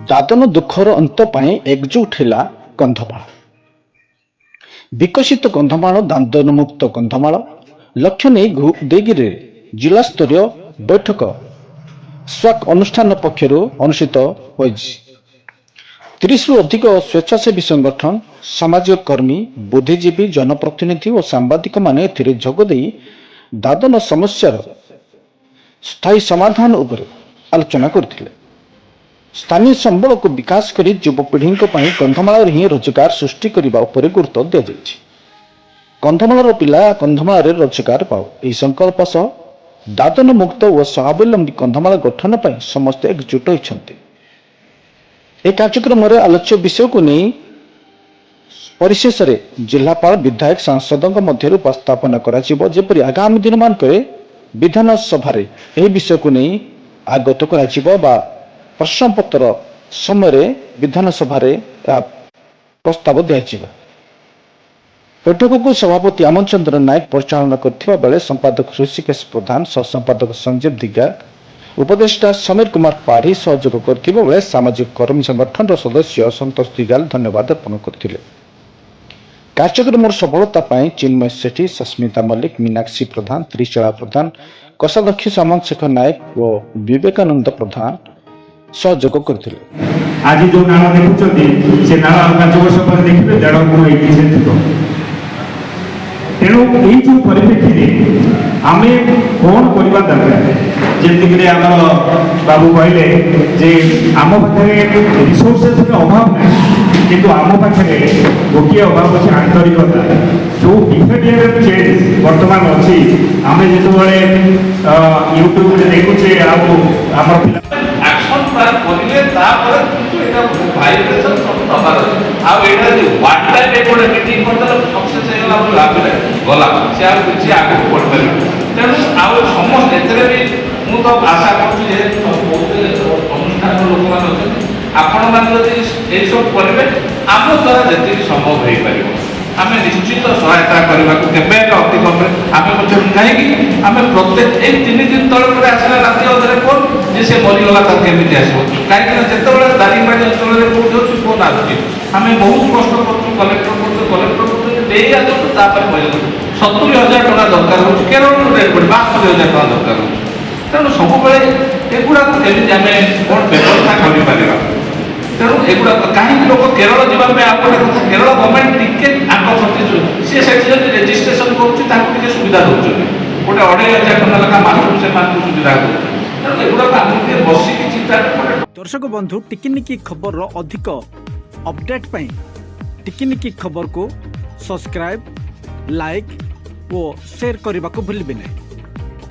ଦାଦନ ଦୁଃଖର ଅନ୍ତ ପାଇଁ ଏକଜୁଟ ହେଲା କନ୍ଧମାଳ। ବିକଶିତ କନ୍ଧମାଳ, ଦାଦନମୁକ୍ତ କନ୍ଧମାଳ ଲକ୍ଷ୍ୟ ନେଇ ଉଦୟଗିରିରେ ଜିଲ୍ଲାସ୍ତରୀୟ ବୈଠକ ସ୍ୱାକ୍ ଅନୁଷ୍ଠାନ ପକ୍ଷରୁ ଅନୁଷ୍ଠିତ ହୋଇଛି। 30ରୁ ଅଧିକ ସ୍ୱେଚ୍ଛାସେବୀ ସଂଗଠନ, ସାମାଜିକ କର୍ମୀ, ବୁଦ୍ଧିଜୀବୀ, ଜନପ୍ରତିନିଧି ଓ ସାମ୍ବାଦିକମାନେ ଏଥିରେ ଯୋଗଦେଇ ଦାଦନ ସମସ୍ୟାର ସ୍ଥାୟୀ ସମାଧାନ ଉପରେ ଆଲୋଚନା କରିଥିଲେ। ସ୍ଥାନୀୟ ସମ୍ବଳକୁ ବିକାଶ କରି ଯୁବପିଢ଼ିଙ୍କ ପାଇଁ କନ୍ଧମାଳରେ ହିଁ ରୋଜଗାର ସୃଷ୍ଟି କରିବା ଉପରେ ଗୁରୁତ୍ୱ ଦିଆଯାଇଛି। କନ୍ଧମାଳର ପିଲା କନ୍ଧମାଳରେ ରୋଜଗାର ପାଉ, ଏହି ସଂକଳ୍ପ ସହ ଦାଦନ ମୁକ୍ତ ଓ ସ୍ୱାବଲମ୍ବୀ କନ୍ଧମାଳ ଗଠନ ପାଇଁ ସମସ୍ତେ ଏକଜୁଟ ହୋଇଛନ୍ତି। ଏହି କାର୍ଯ୍ୟକ୍ରମରେ ଆଲୋଚ୍ୟ ବିଷୟକୁ ନେଇ ପରିଶେଷରେ ଜିଲ୍ଲାପାଳ, ବିଧାୟକ, ସାଂସଦଙ୍କ ମଧ୍ୟରେ ଉପସ୍ଥାପନ କରାଯିବ, ଯେପରି ଆଗାମୀ ଦିନମାନଙ୍କରେ ବିଧାନସଭାରେ ଏହି ବିଷୟକୁ ନେଇ ଆଗତ କରାଯିବ ବା ପ୍ରଶ୍ନପତ୍ର ସମୟରେ ବିଧାନସଭାରେ ପ୍ରସ୍ତାବ ଦିଆଯିବ। ବୈଠକକୁ ସଭାପତି ଆମନ ଚନ୍ଦ୍ର ନାୟକ ପରିଚାଳନା କରିଥିବା ବେଳେ ସମ୍ପାଦକ ଋଷିକେଶ ପ୍ରଧାନ, ସହ ସମ୍ପାଦକ ସଞ୍ଜୀବ ଦିଗାଲ, ଉପଦେଷ୍ଟା ସମୀର କୁମାର ପାଢ଼ୀ ସହଯୋଗ କରିଥିବା ବେଳେ ସାମାଜିକ କର୍ମୀ ସଂଗଠନର ସଦସ୍ୟ ସନ୍ତୋଷ ଦିଗାଲ ଧନ୍ୟବାଦ ଅର୍ପଣ କରିଥିଲେ। କାର୍ଯ୍ୟକ୍ରମର ସଫଳତା ପାଇଁ ଚିନ୍ମୟ ସେଠୀ, ସସ୍ମିତା ମଲ୍ଲିକ, ମୀନାକ୍ଷୀ ପ୍ରଧାନ, ତ୍ରିଶଳା ପ୍ରଧାନ, କୋଷାଧ୍ୟକ୍ଷ ସାମନ୍ତ ଶେଖର ନାୟକ ଓ ବିବେକାନନ୍ଦ ପ୍ରଧାନ ସହଯୋଗ କରିଥିଲେ। ଆଜି ଯୋଉ ନାଳ ଦେଖୁଛନ୍ତି ସେ ନାଳ 5 ବର୍ଷ ପରେ ଦେଖିବେ 1.5 ଗୁଣ ଏଇଠି ଥିବ। ତେଣୁ ଏଇ ଯୋଉ ପରିପ୍ରେକ୍ଷୀରେ ଆମେ କ'ଣ କରିବା ଦରକାର, ଯେମିତିକି ଆମର ବାବୁ କହିଲେ ଯେ ଆମ ପାଖରେ ରିସୋର୍ସେସର ଅଭାବ ନାହିଁ, କିନ୍ତୁ ଆମ ପାଖରେ ଗୋଟିଏ ଅଭାବ ଅଛି ଆନ୍ତରିକତା। ଯେଉଁ ବିହେଭିଅରାଲ ଚେଞ୍ଜ ବର୍ତ୍ତମାନ ଅଛି, ଆମେ ଯେତେବେଳେ ୟୁଟ୍ୟୁବରେ ଦେଖୁଛେ ଆଉ ଆମର ପିଲା ଆକ୍ସନ ପ୍ଲାନ୍ କରିଲେ ତାପରେ କିନ୍ତୁ ଏଇଟା ଭାଇବ୍ରେସନ ସବୁ ନବାର ଅଛି। ଆଉ ଏଇଟା ଯଦି ୱାନ୍ ଟାଇମ୍ ଗୋଟେ ମିଟିଂ କରିଦେଲେ ସକ୍ସେସ୍ ହେଇଗଲା ବୋଲି ଭାବିଲେ ଗଲା, ସେ ଆଉ କିଛି ଆଗକୁ ବଢ଼ିପାରିବ। ତେଣୁ ଆଉ ସମସ୍ତେ ଏଥିରେ ବି ମୁଁ ତ ଆଶା କରୁଛି ଯେ ଅନୁଷ୍ଠାନର ଲୋକମାନେ ଅଛନ୍ତି, ଆପଣମାନେ ଯଦି ଏଇସବୁ କରିବେ ଆମ ଦ୍ୱାରା ଯେତିକି ସମ୍ଭବ ହେଇପାରିବ ଆମେ ନିଶ୍ଚିତ ସହାୟତା କରିବାକୁ କେବେ ଅତି କମରେ ଆମେ ମଧ୍ୟ କାହିଁକି ଆମେ ପ୍ରତ୍ୟେକ ଏଇ 3 ଦିନ ତଳେ ପରେ ଆସିଲା ରାତି ଅଧରେ ଫୋନ୍ ଯେ ସେ ମରିଗଲା, ତାକୁ କେମିତି ଆସିବ? କାହିଁକିନା ଯେତେବେଳେ ଦାରିଙ୍ଗବାଡ଼ି ଅଞ୍ଚଳରେ କୋଉଠି ଅଛି ଫୋନ୍ ଆସୁଛି, ଆମେ ବହୁତ କଷ୍ଟ କରୁଛୁ, କଲେକ୍ଟର କରୁଛନ୍ତି ନେଇ ଆସନ୍ତୁ, ତାପରେ କହିଲେ 70,000 ଟଙ୍କା ଦରକାର ହେଉଛି, କେରଳରୁ ରେଟ୍ ପଡ଼ି 72,000 ଟଙ୍କା ଦରକାର ହେଉଛି। ତେଣୁ ସବୁବେଳେ ଏଗୁଡ଼ାକୁ କେମିତି ଆମେ କ'ଣ ବ୍ୟବସ୍ଥା କରିପାରିବା? ତେଣୁ ଏଗୁଡ଼ାକ କାହିଁକି ଲୋକ କେରଳ ଯିବା ପାଇଁ ଆଉ ଗୋଟେ କଥା, କେରଳ ଗଭର୍ଣ୍ଣମେଣ୍ଟ ଟିକେ ଆଗ ପ୍ରତିଶତ ସିଏ ସେଠି ଯଦି ରେଜିଷ୍ଟ୍ରେସନ କରୁଛି ତାଙ୍କୁ ଟିକେ ସୁବିଧା ଦେଉଛନ୍ତି, ଗୋଟେ 2,500 ଟଙ୍କା ଲେଖା ମାସକୁ ସେମାନଙ୍କୁ ସୁବିଧା ଦେଉଛନ୍ତି। ତେଣୁ ଏଗୁଡ଼ାକ ଆମକୁ ଟିକେ ବସିକି ଚିନ୍ତା କରେ। ଦର୍ଶକ ବନ୍ଧୁ, ଟିକିନିକି ଖବରର ଅଧିକ ଅପଡେଟ୍ ପାଇଁ ଟିକିନିକି ଖବରକୁ ସବସ୍କ୍ରାଇବ୍, ଲାଇକ୍ ଓ ସେୟାର କରିବାକୁ ଭୁଲିବେ ନାହିଁ।